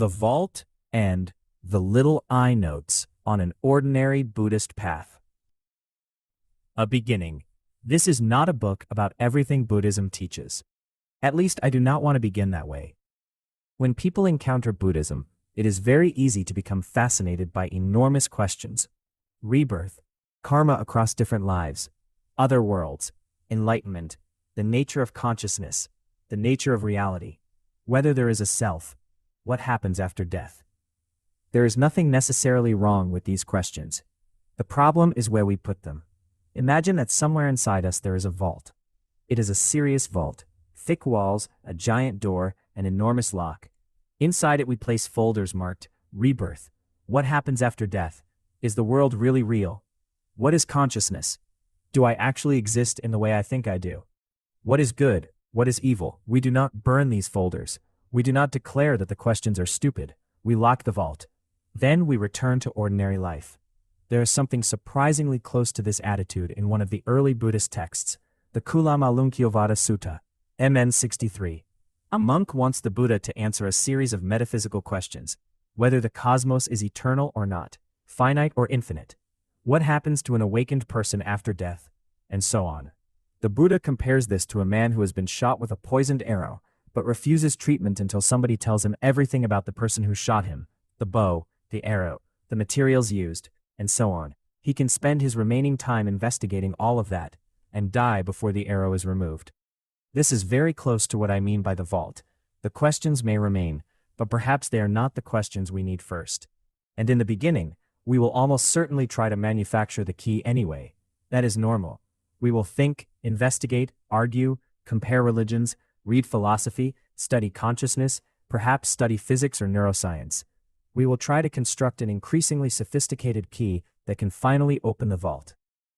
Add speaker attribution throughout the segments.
Speaker 1: The Vault and the Little Eye Notes on an Ordinary Buddhist Path. A beginning. This is not a book about everything Buddhism teaches. At least I do not want to begin that way. When people encounter Buddhism, it is very easy to become fascinated by enormous questions. Rebirth, karma across different lives, other worlds, enlightenment, the nature of consciousness, the nature of reality, whether there is a self, what happens after death. There is nothing necessarily wrong with these questions. The problem is where we put them. Imagine that somewhere inside us there is a vault. It is a serious vault, thick walls, a giant door, an enormous lock. Inside it we place folders marked, Rebirth. What happens after death? Is the world really real? What is consciousness? Do I actually exist in the way I think I do? What is good? What is evil? We do not burn these folders. We do not declare that the questions are stupid. We lock the vault. Then we return to ordinary life. There is something surprisingly close to this attitude in one of the early Buddhist texts, the Kulam-Alunkiyavada Sutta, MN 63. A monk wants the Buddha to answer a series of metaphysical questions, whether the cosmos is eternal or not, finite or infinite, what happens to an awakened person after death, and so on. The Buddha compares this to a man who has been shot with a poisoned arrow, but refuses treatment until somebody tells him everything about the person who shot him, the bow, the arrow, the materials used, and so on. He can spend his remaining time investigating all of that, and die before the arrow is removed. This is very close to what I mean by the vault. The questions may remain, but perhaps they are not the questions we need first. And in the beginning, we will almost certainly try to manufacture the key anyway. That is normal. We will think, investigate, argue, compare religions, read philosophy, study consciousness, perhaps study physics or neuroscience. We will try to construct an increasingly sophisticated key that can finally open the vault.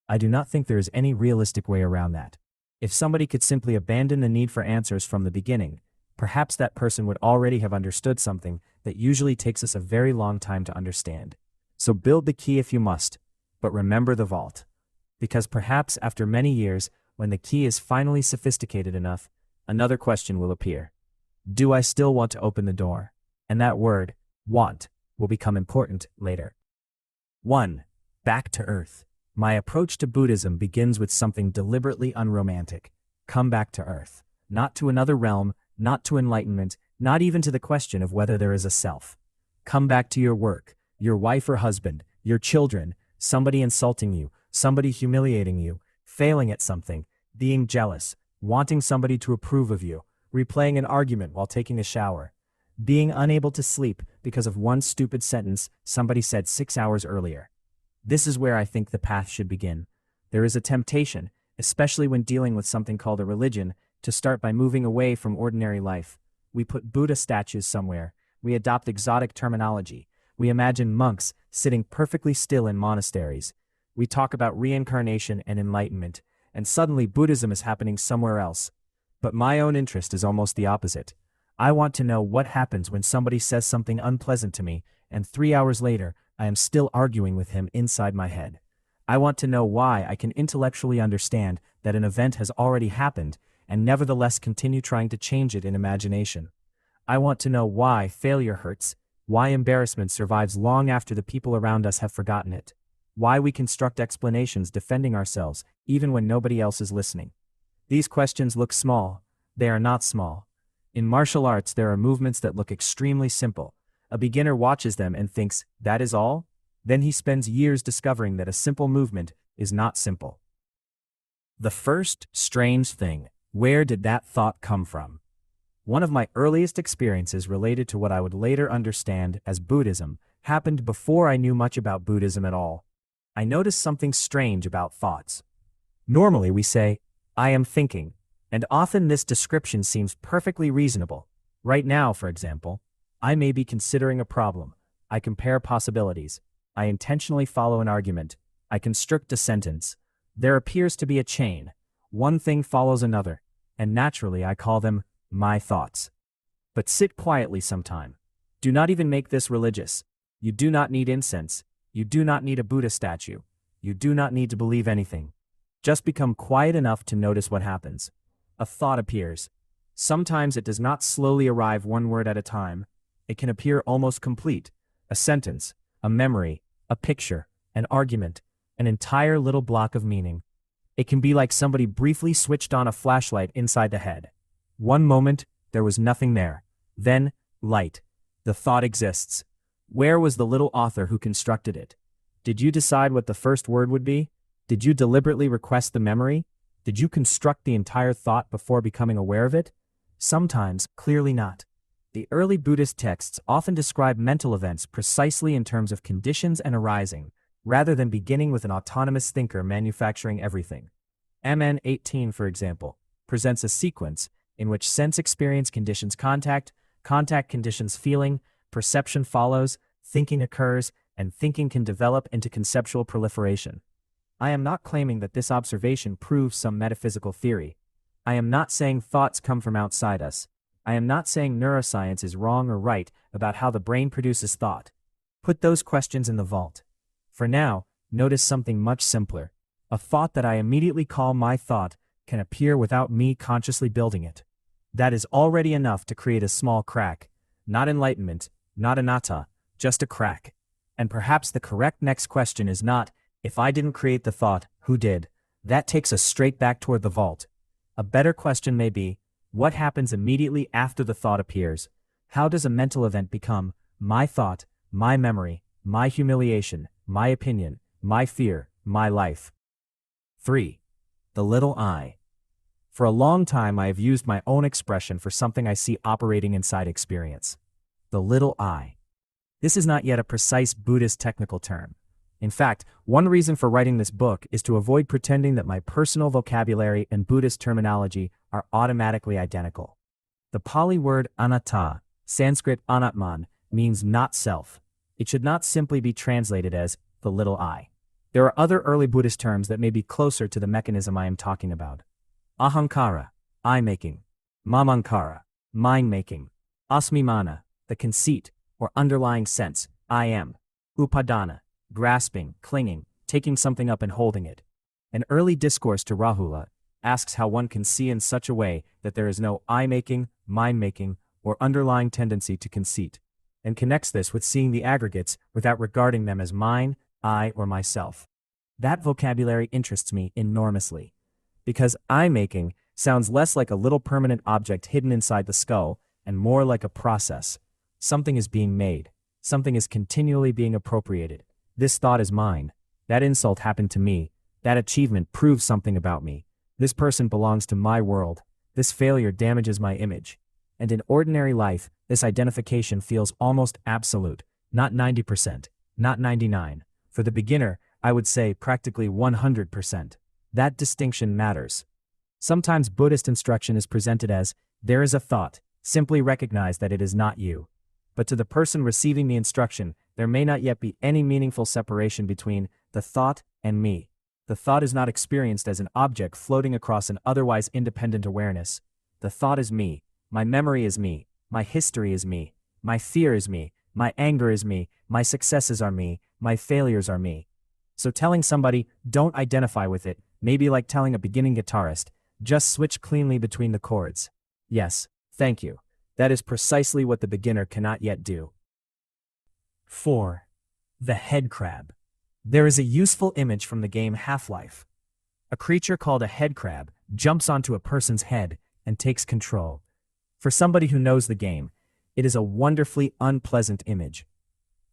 Speaker 1: I do not think there is any realistic way around that. If somebody could simply abandon the need for answers from the beginning, perhaps that person would already have understood something that usually takes us a very long time to understand. So build the key if you must, but remember the vault. Because perhaps after many years, when the key is finally sophisticated enough, another question will appear. Do I still want to open the door? And that word, want, will become important later. 1. Back to earth. My approach to Buddhism begins with something deliberately unromantic. Come back to earth. Not to another realm, not to enlightenment, not even to the question of whether there is a self. Come back to your work, your wife or husband, your children, somebody insulting you, somebody humiliating you, failing at something, being jealous, wanting somebody to approve of you, replaying an argument while taking a shower, being unable to sleep because of one stupid sentence somebody said 6 hours earlier. This is where I think the path should begin. There is a temptation, especially when dealing with something called a religion, to start by moving away from ordinary life. We put Buddha statues somewhere. We adopt exotic terminology. We imagine monks sitting perfectly still in monasteries. We talk about reincarnation and enlightenment, and suddenly Buddhism is happening somewhere else. But my own interest is almost the opposite. I want to know what happens when somebody says something unpleasant to me, and 3 hours later, I am still arguing with him inside my head. I want to know why I can intellectually understand that an event has already happened, and nevertheless continue trying to change it in imagination. I want to know why failure hurts, why embarrassment survives long after the people around us have forgotten it, why we construct explanations defending ourselves even when nobody else is listening. These questions look small. They are not small. In martial arts there are movements that look extremely simple. A beginner watches them and thinks, that is all? Then he spends years discovering that a simple movement is not simple. The first strange thing. Where did that thought come from? One of my earliest experiences related to what I would later understand as Buddhism happened before I knew much about Buddhism at all. I noticed something strange about thoughts. Normally we say, I am thinking, and often this description seems perfectly reasonable. Right now, for example, I may be considering a problem. I compare possibilities. I intentionally follow an argument. I construct a sentence. There appears to be a chain. One thing follows another, and naturally I call them my thoughts. But sit quietly sometime. Do not even make this religious. You do not need incense. You do not need a Buddha statue. You do not need to believe anything. Just become quiet enough to notice what happens. A thought appears. Sometimes it does not slowly arrive one word at a time. it can appear almost complete. A sentence, a memory, a picture, an argument, an entire little block of meaning. It can be like somebody briefly switched on a flashlight inside the head. One moment, there was nothing there. Then, light. The thought exists. Where was the little author who constructed it? Did you decide what the first word would be? Did you deliberately request the memory? Did you construct the entire thought before becoming aware of it? Sometimes, clearly not. The early Buddhist texts often describe mental events precisely in terms of conditions and arising, rather than beginning with an autonomous thinker manufacturing everything. MN 18, for example, presents a sequence in which sense experience conditions contact, contact conditions feeling, perception follows, thinking occurs, and thinking can develop into conceptual proliferation. I am not claiming that this observation proves some metaphysical theory. I am not saying thoughts come from outside us. I am not saying neuroscience is wrong or right about how the brain produces thought. Put those questions in the vault. For now, notice something much simpler. A thought that I immediately call my thought can appear without me consciously building it. That is already enough to create a small crack. Not enlightenment, not anatta, just a crack. And perhaps the correct next question is not, if I didn't create the thought, who did? That takes us straight back toward the vault. A better question may be, what happens immediately after the thought appears? How does a mental event become my thought, my memory, my humiliation, my opinion, my fear, my life? 3. The little I. For a long time I have used my own expression for something I see operating inside experience. The little I. This is not yet a precise Buddhist technical term. In fact, one reason for writing this book is to avoid pretending that my personal vocabulary and Buddhist terminology are automatically identical. The Pali word anatta, Sanskrit anatman, means not self. It should not simply be translated as the little I. There are other early Buddhist terms that may be closer to the mechanism I am talking about. Ahankara, I-making. Mamankara, mind-making. Asmimana, the conceit or underlying sense, I am. Upadana, grasping, clinging, taking something up and holding it. An early discourse to Rahula asks how one can see in such a way that there is no I-making, mind-making, or underlying tendency to conceit, and connects this with seeing the aggregates without regarding them as mine, I, or myself. That vocabulary interests me enormously, because I-making sounds less like a little permanent object hidden inside the skull and more like a process. Something is being made. Something is continually being appropriated. This thought is mine. That insult happened to me. That achievement proves something about me. This person belongs to my world. This failure damages my image. And in ordinary life, this identification feels almost absolute, not 90%, not 99%. For the beginner, I would say practically 100%. That distinction matters. Sometimes Buddhist instruction is presented as, there is a thought, simply recognize that it is not you. But to the person receiving the instruction, there may not yet be any meaningful separation between the thought and me. The thought is not experienced as an object floating across an otherwise independent awareness. The thought is me. My memory is me. My history is me. My fear is me. My anger is me. My successes are me. My failures are me. So telling somebody, don't identify with it, may be like telling a beginning guitarist, just switch cleanly between the chords. Yes, thank you. That is precisely what the beginner cannot yet do. 4. The Headcrab. There is a useful image from the game Half-Life. A creature called a headcrab jumps onto a person's head and takes control. For somebody who knows the game, it is a wonderfully unpleasant image.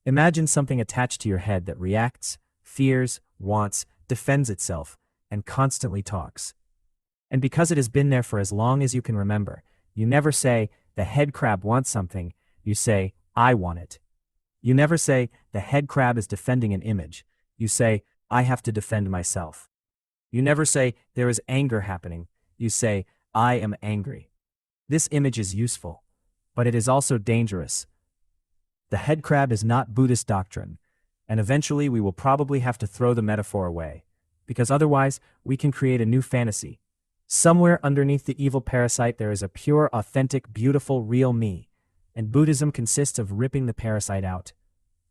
Speaker 1: Imagine something attached to your head that reacts, fears, wants, defends itself, and constantly talks. And because it has been there for as long as you can remember, you never say, the headcrab wants something, you say, I want it. You never say, the headcrab is defending an image. You say, I have to defend myself. You never say, there is anger happening. You say, I am angry. This image is useful, but it is also dangerous. The headcrab is not Buddhist doctrine, and eventually we will probably have to throw the metaphor away, because otherwise we can create a new fantasy. Somewhere underneath the evil parasite there is a pure, authentic, beautiful, real me, and Buddhism consists of ripping the parasite out.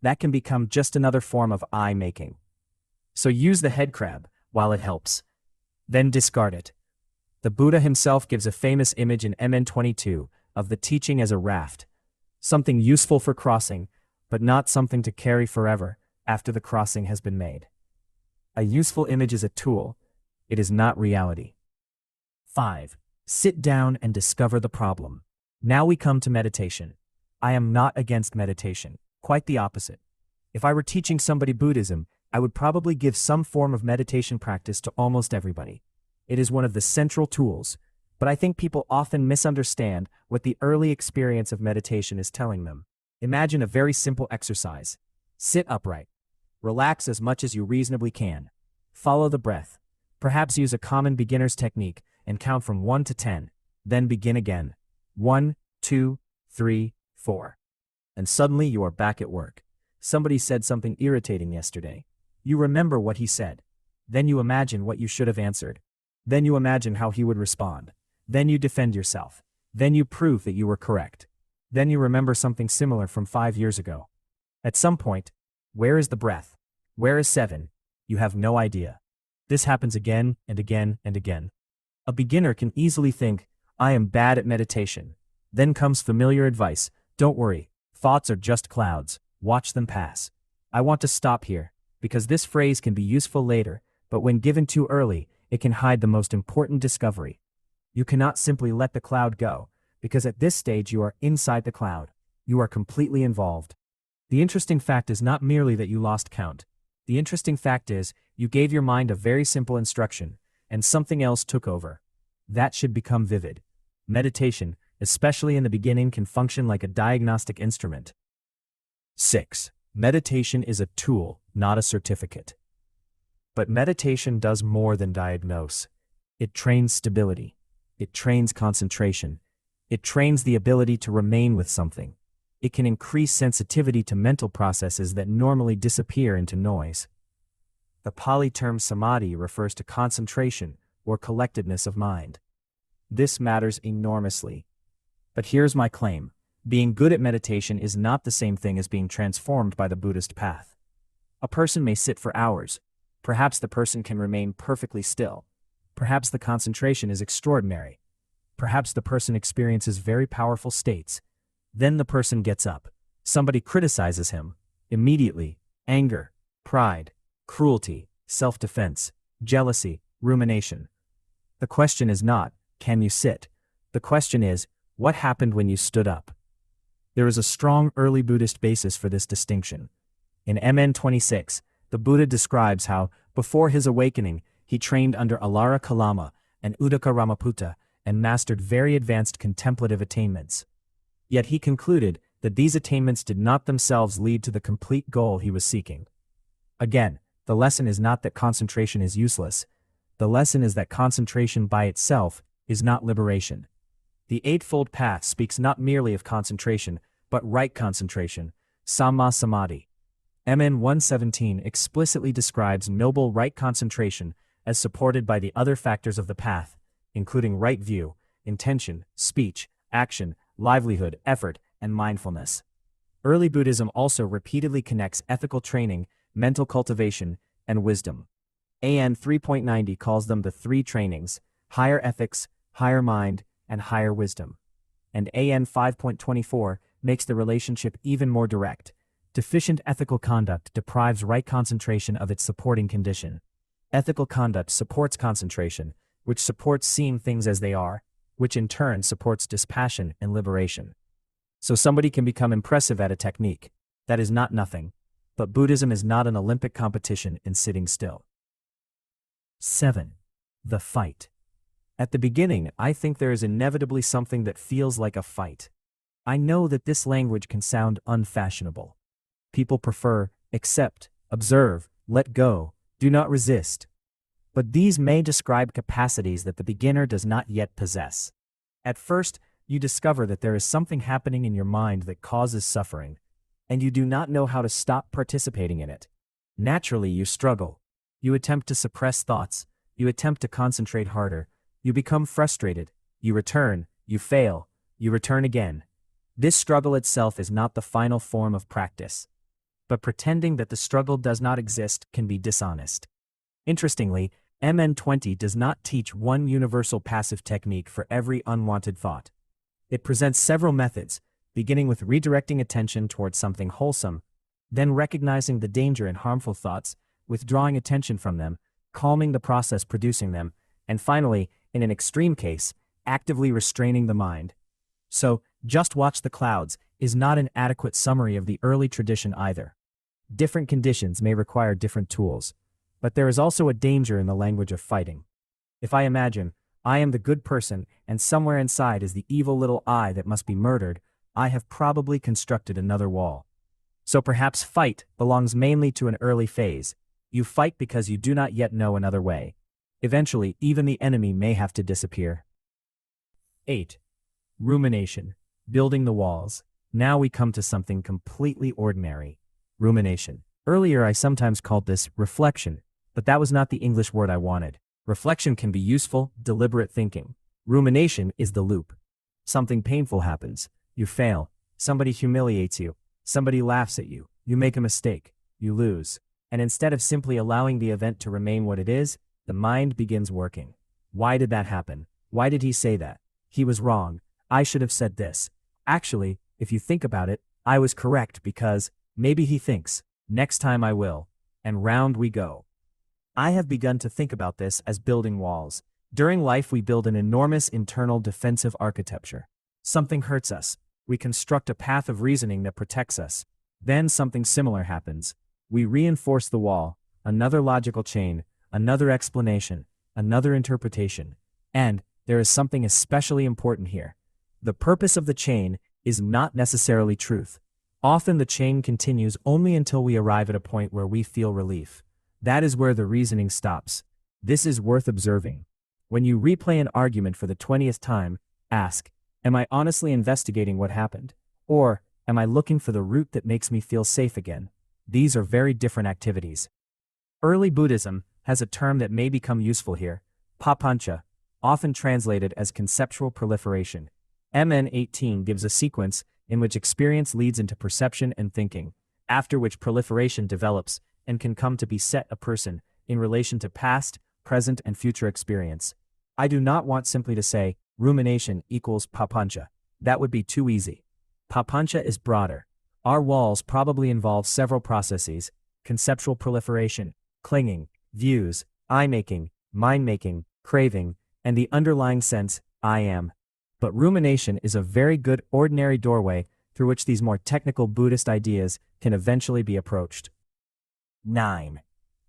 Speaker 1: That can become just another form of I-making. So use the headcrab while it helps. Then discard it. The Buddha himself gives a famous image in MN 22 of the teaching as a raft. something useful for crossing, but not something to carry forever after the crossing has been made. A useful image is a tool. It is not reality. 5. Sit down and discover the problem. Now we come to meditation. I am not against meditation, quite the opposite. If I were teaching somebody Buddhism, I would probably give some form of meditation practice to almost everybody. It is one of the central tools, but I think people often misunderstand what the early experience of meditation is telling them. Imagine a very simple exercise. Sit upright. Relax as much as you reasonably can. Follow the breath. Perhaps use a common beginner's technique and count from 1 to 10. Then begin again. 1, 2, 3, 4. And suddenly you are back at work. Somebody said something irritating yesterday. You remember what he said. Then you imagine what you should have answered. Then you imagine how he would respond. Then you defend yourself. Then you prove that you were correct. Then you remember something similar from 5 years ago. At some point, where is the breath? Where is 7? You have no idea. This happens again and again and again. A beginner can easily think, I am bad at meditation. Then comes familiar advice, don't worry, thoughts are just clouds, watch them pass. I want to stop here, because this phrase can be useful later, but when given too early, it can hide the most important discovery. You cannot simply let the cloud go, because at this stage you are inside the cloud. You are completely involved. The interesting fact is not merely that you lost count. The interesting fact is, you gave your mind a very simple instruction, and something else took over. That should become vivid. Meditation, especially in the beginning, can function like a diagnostic instrument. 6. Meditation is a tool, not a certificate. But meditation does more than diagnose. It trains stability. It trains concentration. It trains the ability to remain with something. It can increase sensitivity to mental processes that normally disappear into noise. The Pali term samadhi refers to concentration or collectedness of mind. This matters enormously. But here's my claim. Being good at meditation is not the same thing as being transformed by the Buddhist path. A person may sit for hours. Perhaps the person can remain perfectly still. Perhaps the concentration is extraordinary. Perhaps the person experiences very powerful states. Then the person gets up. Somebody criticizes him. Immediately, anger, pride, cruelty, self-defense, jealousy, rumination. The question is not, can you sit? The question is, what happened when you stood up? There is a strong early Buddhist basis for this distinction. In MN 26, the Buddha describes how, before his awakening, he trained under Alara Kalama and Uddaka Ramaputta and mastered very advanced contemplative attainments. Yet he concluded that these attainments did not themselves lead to the complete goal he was seeking. Again, the lesson is not that concentration is useless. The lesson is that concentration by itself is not liberation. The Eightfold Path speaks not merely of concentration, but right concentration, Samma Samadhi. MN 117 explicitly describes noble right concentration as supported by the other factors of the path, including right view, intention, speech, action, livelihood, effort, and mindfulness. Early Buddhism also repeatedly connects ethical training, mental cultivation, and wisdom. AN 3.90 calls them the three trainings: higher ethics, higher mind, and higher wisdom. And AN 5.24 makes the relationship even more direct. Deficient ethical conduct deprives right concentration of its supporting condition. Ethical conduct supports concentration, which supports seeing things as they are, which in turn supports dispassion and liberation. So somebody can become impressive at a technique. That is not nothing. But Buddhism is not an Olympic competition in sitting still. 7. The fight. At the beginning, I think there is inevitably something that feels like a fight. I know that this language can sound unfashionable. People prefer accept, observe, let go, do not resist. But these may describe capacities that the beginner does not yet possess. At first, you discover that there is something happening in your mind that causes suffering, and you do not know how to stop participating in it. Naturally, you struggle. You attempt to suppress thoughts. You attempt to concentrate harder. You become frustrated. You return. You fail. You return again. This struggle itself is not the final form of practice. But pretending that the struggle does not exist can be dishonest. Interestingly, MN 20 does not teach one universal passive technique for every unwanted thought. It presents several methods, beginning with redirecting attention towards something wholesome, then recognizing the danger and harmful thoughts, withdrawing attention from them, calming the process producing them, and finally, in an extreme case, actively restraining the mind. So, just watch the clouds is not an adequate summary of the early tradition either. Different conditions may require different tools, but there is also a danger in the language of fighting. If I imagine, I am the good person and somewhere inside is the evil little I that must be murdered, I have probably constructed another wall. So perhaps fight belongs mainly to an early phase. You fight because you do not yet know another way. Eventually, even the enemy may have to disappear. 8. Rumination. Building the walls. Now we come to something completely ordinary. Rumination. Earlier I sometimes called this reflection, but that was not the English word I wanted. Reflection can be useful, deliberate thinking. Rumination is the loop. Something painful happens. You fail. Somebody humiliates you. Somebody laughs at you. You make a mistake. You lose. And instead of simply allowing the event to remain what it is, the mind begins working. Why did that happen? Why did he say that? He was wrong. I should have said this. Actually, if you think about it, I was correct because maybe he thinks, next time I will. And round we go. I have begun to think about this as building walls. During life we build an enormous internal defensive architecture. Something hurts us. We construct a path of reasoning that protects us. Then something similar happens. We reinforce the wall, another logical chain, another explanation, another interpretation. And there is something especially important here. The purpose of the chain is not necessarily truth. Often the chain continues only until we arrive at a point where we feel relief. That is where the reasoning stops. This is worth observing. When you replay an argument for the 20th time, ask, am I honestly investigating what happened? Or, am I looking for the root that makes me feel safe again? These are very different activities. Early Buddhism has a term that may become useful here, papancha, often translated as conceptual proliferation. MN 18 gives a sequence in which experience leads into perception and thinking, after which proliferation develops and can come to be set a person in relation to past, present, and future experience. I do not want simply to say, rumination equals papancha. That would be too easy. Papancha is broader. Our walls probably involve several processes: conceptual proliferation, clinging, views, I-making, mind-making, craving, and the underlying sense, I am. But rumination is a very good ordinary doorway through which these more technical Buddhist ideas can eventually be approached. 9.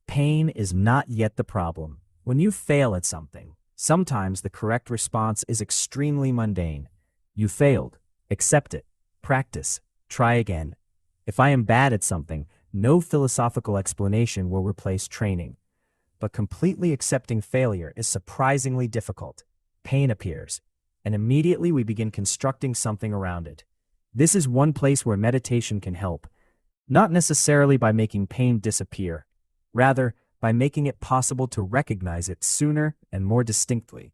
Speaker 1: Pain is not yet the problem. When you fail at something, sometimes the correct response is extremely mundane. You failed. Accept it. Practice. Try again. If I am bad at something, no philosophical explanation will replace training. But completely accepting failure is surprisingly difficult. Pain appears, and immediately we begin constructing something around it. This is one place where meditation can help, not necessarily by making pain disappear, rather by making it possible to recognize it sooner and more distinctly.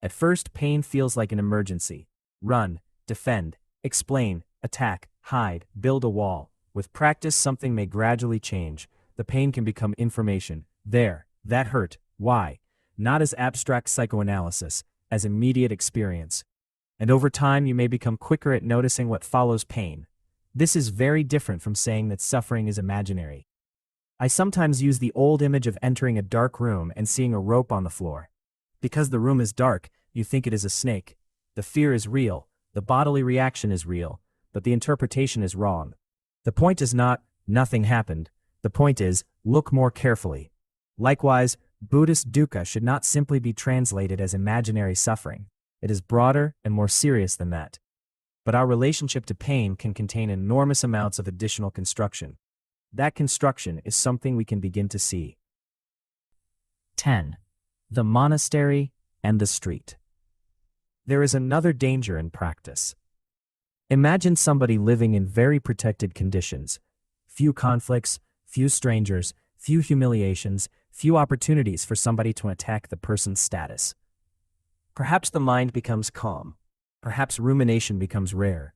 Speaker 1: At first, pain feels like an emergency. Run, defend, explain, attack, hide, build a wall. With practice, something may gradually change. The pain can become information. There, that hurt. Why? Not as abstract psychoanalysis, as immediate experience. And over time, you may become quicker at noticing what follows pain. This is very different from saying that suffering is imaginary. I sometimes use the old image of entering a dark room and seeing a rope on the floor. Because the room is dark, you think it is a snake. The fear is real, the bodily reaction is real, but the interpretation is wrong. The point is not, nothing happened. The point is, look more carefully. Likewise, Buddhist dukkha should not simply be translated as imaginary suffering. It is broader and more serious than that. But our relationship to pain can contain enormous amounts of additional construction. That construction is something we can begin to see. 10. The monastery and the street. There is another danger in practice. Imagine somebody living in very protected conditions. Few conflicts, few strangers, few humiliations, few opportunities for somebody to attack the person's status. Perhaps the mind becomes calm. Perhaps rumination becomes rare.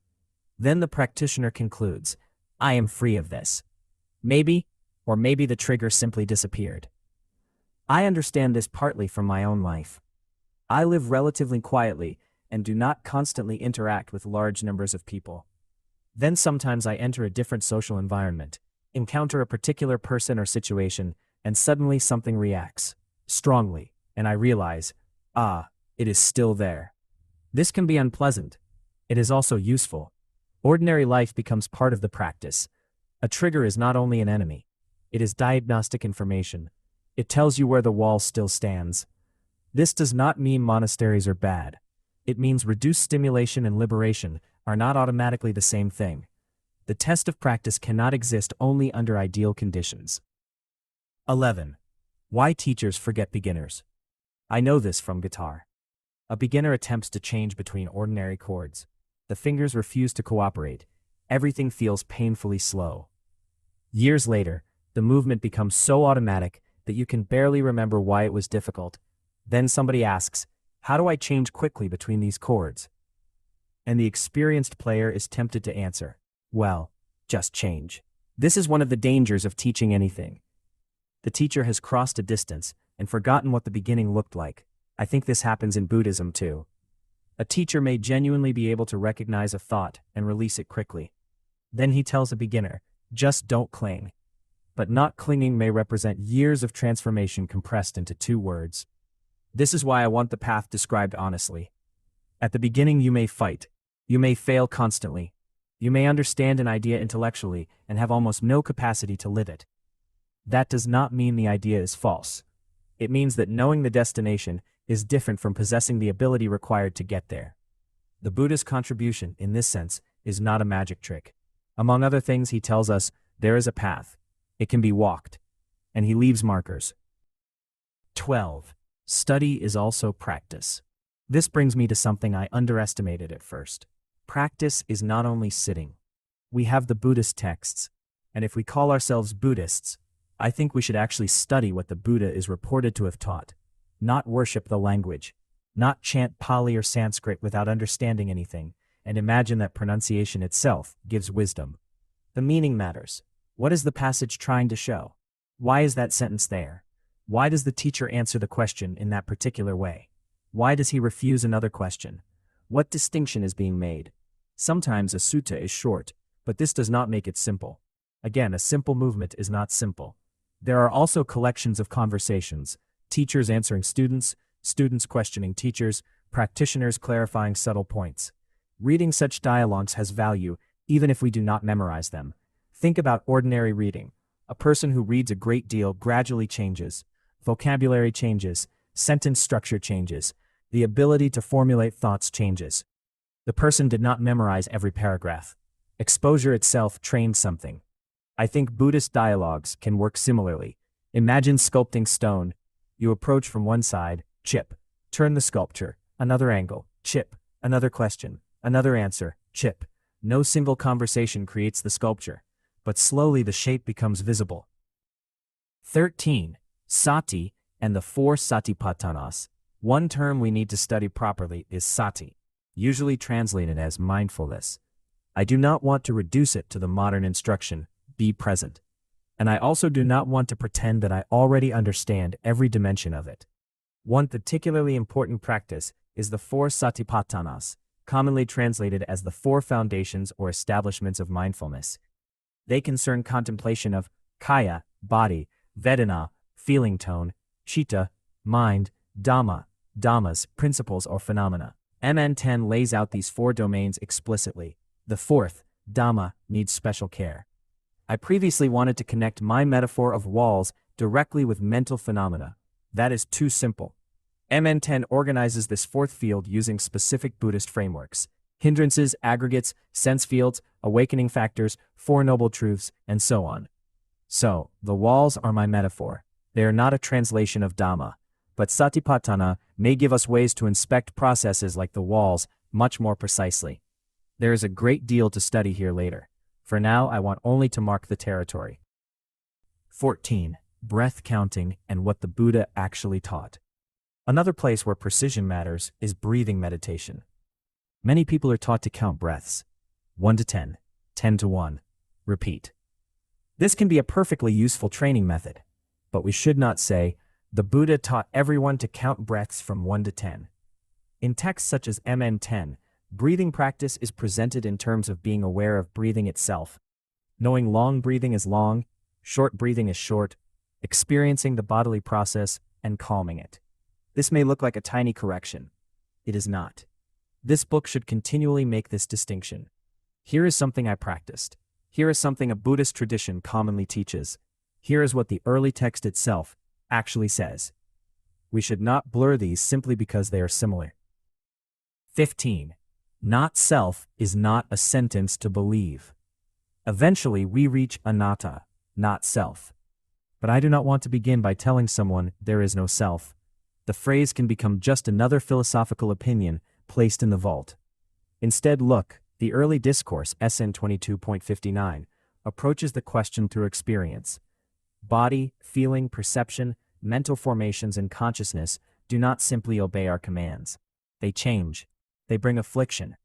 Speaker 1: Then the practitioner concludes, I am free of this. Maybe, or maybe the trigger simply disappeared. I understand this partly from my own life. I live relatively quietly and do not constantly interact with large numbers of people. Then sometimes I enter a different social environment, encounter a particular person or situation, and suddenly something reacts strongly, and I realize, it is still there. This can be unpleasant. It is also useful. Ordinary life becomes part of the practice. A trigger is not only an enemy. It is diagnostic information. It tells you where the wall still stands. This does not mean monasteries are bad. It means reduced stimulation and liberation are not automatically the same thing. The test of practice cannot exist only under ideal conditions. 11. Why teachers forget beginners. I know this from guitar. A beginner attempts to change between ordinary chords. The fingers refuse to cooperate. Everything feels painfully slow. Years later, the movement becomes so automatic that you can barely remember why it was difficult. Then somebody asks, how do I change quickly between these chords? And the experienced player is tempted to answer, well, just change. This is one of the dangers of teaching anything. The teacher has crossed a distance and forgotten what the beginning looked like. I think this happens in Buddhism too. A teacher may genuinely be able to recognize a thought and release it quickly. Then he tells a beginner, just don't cling. But not clinging may represent years of transformation compressed into 2 words. This is why I want the path described honestly. At the beginning you may fight. You may fail constantly. You may understand an idea intellectually and have almost no capacity to live it. That does not mean the idea is false. It means that knowing the destination is different from possessing the ability required to get there. The Buddha's contribution, in this sense, is not a magic trick. Among other things, he tells us, there is a path. It can be walked. And he leaves markers. 12. Study is also practice. This brings me to something I underestimated at first. Practice is not only sitting. We have the Buddhist texts, and if we call ourselves Buddhists, I think we should actually study what the Buddha is reported to have taught, not worship the language, not chant Pali or Sanskrit without understanding anything, and imagine that pronunciation itself gives wisdom. The meaning matters. What is the passage trying to show? Why is that sentence there? Why does the teacher answer the question in that particular way? Why does he refuse another question? What distinction is being made? Sometimes a sutta is short, but this does not make it simple. Again, a simple movement is not simple. There are also collections of conversations, teachers answering students, students questioning teachers, practitioners clarifying subtle points. Reading such dialogues has value, even if we do not memorize them. Think about ordinary reading. A person who reads a great deal gradually changes. Vocabulary changes, sentence structure changes, the ability to formulate thoughts changes. The person did not memorize every paragraph. Exposure itself trained something. I think Buddhist dialogues can work similarly. Imagine sculpting stone. You approach from one side, chip. Turn the sculpture, another angle, chip. Another question, another answer, chip. No single conversation creates the sculpture, but slowly the shape becomes visible. 13. Sati and the 4 Satipaṭṭhānas. One term we need to study properly is Sati, usually translated as mindfulness. I do not want to reduce it to the modern instruction, be present. And I also do not want to pretend that I already understand every dimension of it. One particularly important practice is the 4 Satipaṭṭhānas, commonly translated as the 4 foundations or establishments of mindfulness. They concern contemplation of kaya, body, vedana, feeling tone, citta, mind, dhamma, dhammas, principles or phenomena. MN 10 lays out these 4 domains explicitly. The 4th, dhamma, needs special care. I previously wanted to connect my metaphor of walls directly with mental phenomena. That is too simple. MN 10 organizes this 4th field using specific Buddhist frameworks: hindrances, aggregates, sense fields, awakening factors, 4 noble truths, and so on. So, the walls are my metaphor. They are not a translation of Dhamma, but Satipaṭṭhāna may give us ways to inspect processes like the walls much more precisely. There is a great deal to study here later. For now, I want only to mark the territory. 14. Breath counting and what the Buddha actually taught. Another place where precision matters is breathing meditation. Many people are taught to count breaths. 1 to 10, 10 to 1. Repeat. This can be a perfectly useful training method, but we should not say, the Buddha taught everyone to count breaths from 1 to 10. In texts such as MN 10, Breathing practice is presented in terms of being aware of breathing itself, knowing long breathing is long, short breathing is short, experiencing the bodily process, and calming it. This may look like a tiny correction. It is not. This book should continually make this distinction. Here is something I practiced. Here is something a Buddhist tradition commonly teaches. Here is what the early text itself actually says. We should not blur these simply because they are similar. 15. Not self is not a sentence to believe. Eventually we reach anatta, not self. But I do not want to begin by telling someone there is no self. The phrase can become just another philosophical opinion placed in the vault. Instead, look, the early discourse, SN 22.59, approaches the question through experience. Body, feeling, perception, mental formations, and consciousness do not simply obey our commands. They change. They bring affliction.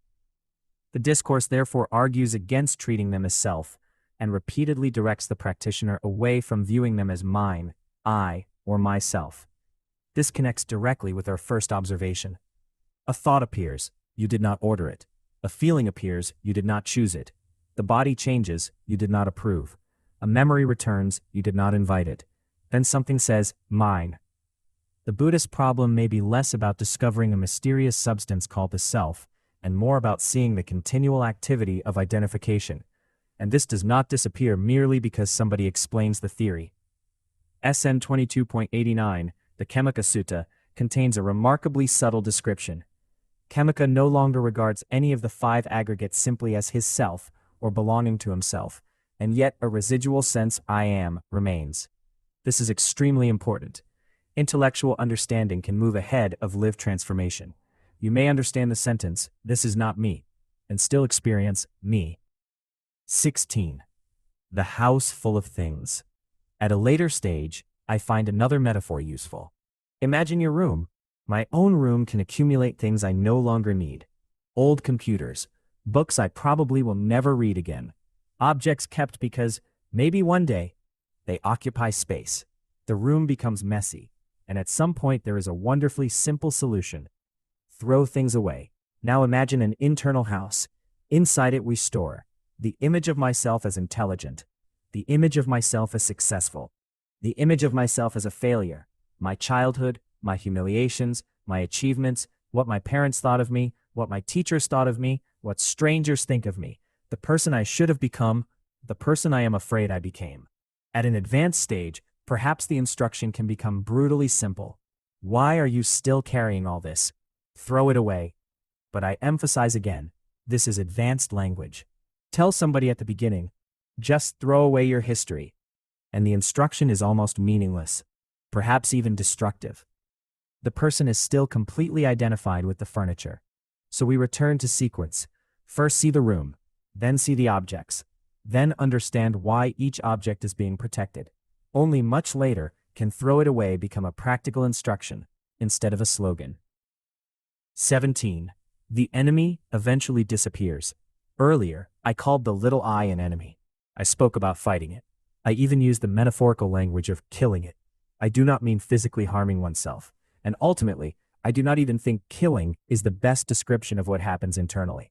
Speaker 1: The discourse therefore argues against treating them as self, and repeatedly directs the practitioner away from viewing them as mine, I, or myself. This connects directly with our first observation. A thought appears, you did not order it. A feeling appears, you did not choose it. The body changes, you did not approve. A memory returns, you did not invite it. Then something says, mine. The Buddhist problem may be less about discovering a mysterious substance called the self, and more about seeing the continual activity of identification. And this does not disappear merely because somebody explains the theory. SN 22.89, the Khemika Sutta, contains a remarkably subtle description. Khemika no longer regards any of the five aggregates simply as his self or belonging to himself, and yet a residual sense I am remains. This is extremely important. Intellectual understanding can move ahead of lived transformation. You may understand the sentence, this is not me, and still experience me. 16. The house full of things. At a later stage, I find another metaphor useful. Imagine your room. My own room can accumulate things I no longer need. Old computers, books I probably will never read again, objects kept because, maybe one day, they occupy space. The room becomes messy, and at some point there is a wonderfully simple solution. Throw things away. Now imagine an internal house. Inside it we store the image of myself as intelligent, the image of myself as successful, the image of myself as a failure, my childhood, my humiliations, my achievements, what my parents thought of me, what my teachers thought of me, what strangers think of me, the person I should have become, the person I am afraid I became. At an advanced stage, perhaps the instruction can become brutally simple. Why are you still carrying all this? Throw it away. But I emphasize again, this is advanced language. Tell somebody at the beginning, just throw away your history, and the instruction is almost meaningless, perhaps even destructive. The person is still completely identified with the furniture. So we return to sequence. First see the room, then see the objects, then understand why each object is being protected. Only much later can throw it away become a practical instruction instead of a slogan. 17. The enemy eventually disappears. Earlier, I called the little I an enemy. I spoke about fighting it. I even used the metaphorical language of killing it. I do not mean physically harming oneself. And ultimately, I do not even think killing is the best description of what happens internally.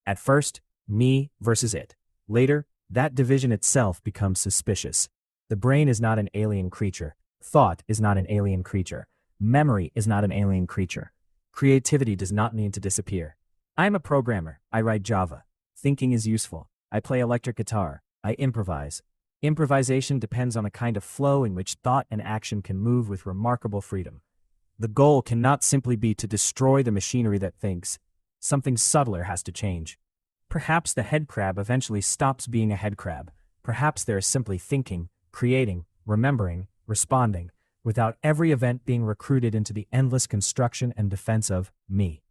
Speaker 1: At first, me versus it. Later, that division itself becomes suspicious. The brain is not an alien creature. Thought is not an alien creature. Memory is not an alien creature. Creativity does not need to disappear. I am a programmer. I write Java. Thinking is useful. I play electric guitar. I improvise. Improvisation depends on a kind of flow in which thought and action can move with remarkable freedom. The goal cannot simply be to destroy the machinery that thinks. Something subtler has to change. Perhaps the headcrab eventually stops being a headcrab. Perhaps there is simply thinking, creating, remembering, responding, without every event being recruited into the endless construction and defense of me.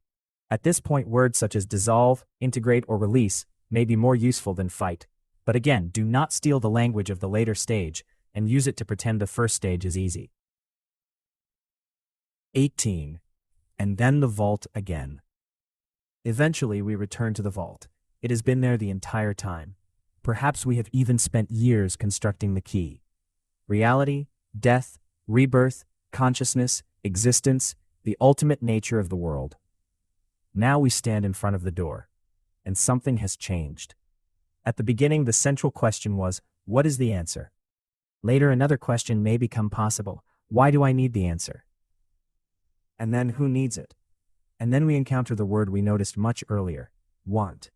Speaker 1: At this point, words such as dissolve, integrate, or release may be more useful than fight. But again, do not steal the language of the later stage and use it to pretend the first stage is easy. 18. And then the vault again. Eventually, we return to the vault. It has been there the entire time. Perhaps we have even spent years constructing the key. Reality, death, rebirth, consciousness, existence, the ultimate nature of the world. Now we stand in front of the door. And something has changed. At the beginning, the central question was, what is the answer? Later, another question may become possible. Why do I need the answer? And then, who needs it? And then we encounter the word we noticed much earlier, want.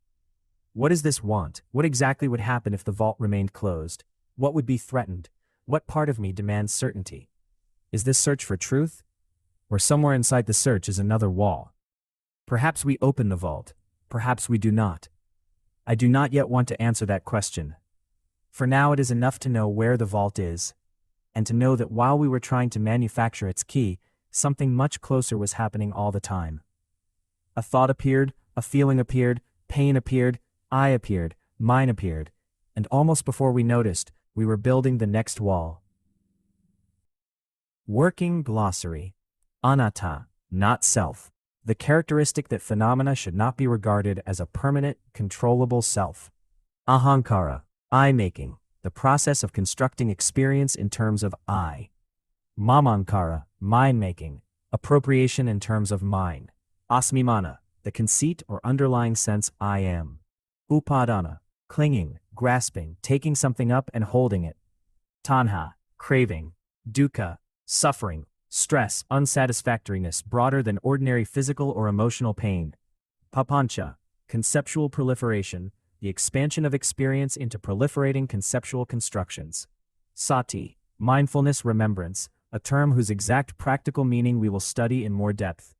Speaker 1: What is this want? What exactly would happen if the vault remained closed? What would be threatened? What part of me demands certainty? Is this search for truth? Or somewhere inside the search is another wall? Perhaps we open the vault. Perhaps we do not. I do not yet want to answer that question. For now, it is enough to know where the vault is, and to know that while we were trying to manufacture its key, something much closer was happening all the time. A thought appeared, a feeling appeared, pain appeared, I appeared, mine appeared, and almost before we noticed, we were building the next wall. Working glossary. Anatta, not self. The characteristic that phenomena should not be regarded as a permanent, controllable self. Ahankara, I-making, the process of constructing experience in terms of I. Mamankara, mine-making, appropriation in terms of mine. Asmimana, the conceit or underlying sense I am. Upadana, clinging, grasping, taking something up and holding it. Tanha, craving. Dukkha, suffering, stress, unsatisfactoriness broader than ordinary physical or emotional pain. Papancha, conceptual proliferation, the expansion of experience into proliferating conceptual constructions. Sati, mindfulness remembrance, a term whose exact practical meaning we will study in more depth.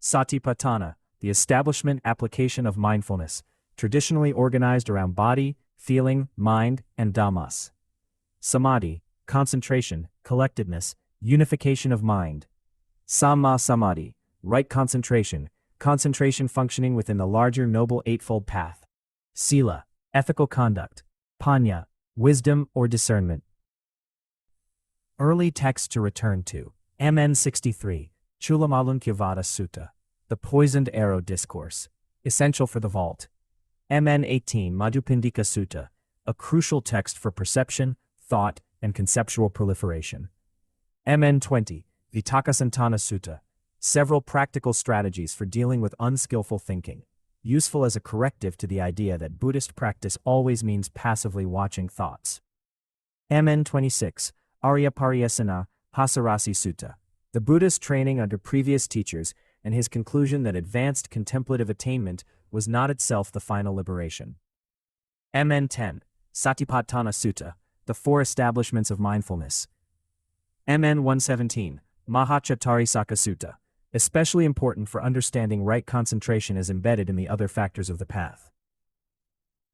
Speaker 1: Satipaṭṭhānas, the establishment application of mindfulness, traditionally organized around body, feeling, mind, and dhammas. Samadhi, concentration, collectedness, unification of mind. Samma samadhi, right concentration, concentration functioning within the larger Noble Eightfold Path. Sila, ethical conduct. Panya, wisdom or discernment. Early text to return to. MN 63, Chulamalunkyavada Sutta, the Poisoned Arrow Discourse, essential for the vault. MN 18, Madhupindika Sutta, a crucial text for perception, thought, and conceptual proliferation. MN 20, Vitakasantana Sutta, several practical strategies for dealing with unskillful thinking, useful as a corrective to the idea that Buddhist practice always means passively watching thoughts. MN 26, Aryapariyasana Hasarasi Sutta, the Buddhist training under previous teachers and his conclusion that advanced contemplative attainment was not itself the final liberation. MN 10, Satipaṭṭhānas Sutta, the Four Establishments of Mindfulness. MN 117, Mahachatarisaka Sutta, especially important for understanding right concentration as embedded in the other factors of the path.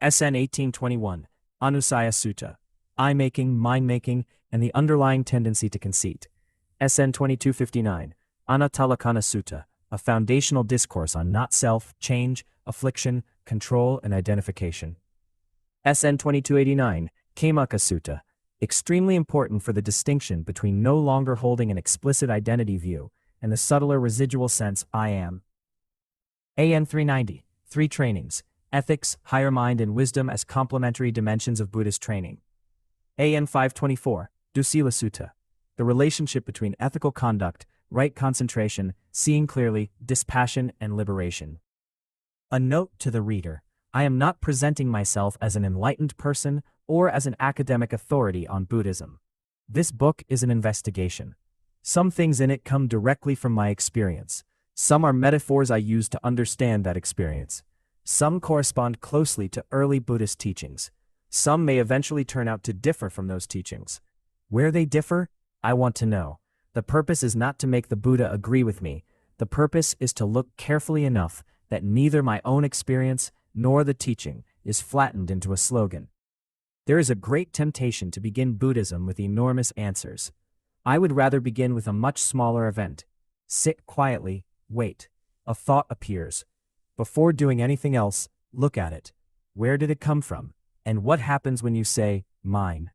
Speaker 1: SN 1821, Anusaya Sutta, I-making, mind-making, and the underlying tendency to conceit. SN 2259, Anattalakkhana Sutta, a foundational discourse on not-self, change, affliction, control, and identification. SN 2289, Kemaka Sutta, extremely important for the distinction between no longer holding an explicit identity view and the subtler residual sense I am. AN 390, Three Trainings, Ethics, Higher Mind, and Wisdom as Complementary Dimensions of Buddhist Training. AN 524, Dusila Sutta, the relationship between ethical conduct, right concentration, seeing clearly, dispassion, and liberation. A note to the reader. I am not presenting myself as an enlightened person or as an academic authority on Buddhism. This book is an investigation. Some things in it come directly from my experience. Some are metaphors I use to understand that experience. Some correspond closely to early Buddhist teachings. Some may eventually turn out to differ from those teachings. Where they differ, I want to know. The purpose is not to make the Buddha agree with me. The purpose is to look carefully enough that neither my own experience nor the teaching is flattened into a slogan. There is a great temptation to begin Buddhism with enormous answers. I would rather begin with a much smaller event. Sit quietly, wait. A thought appears. Before doing anything else, look at it. Where did it come from? And what happens when you say, mine?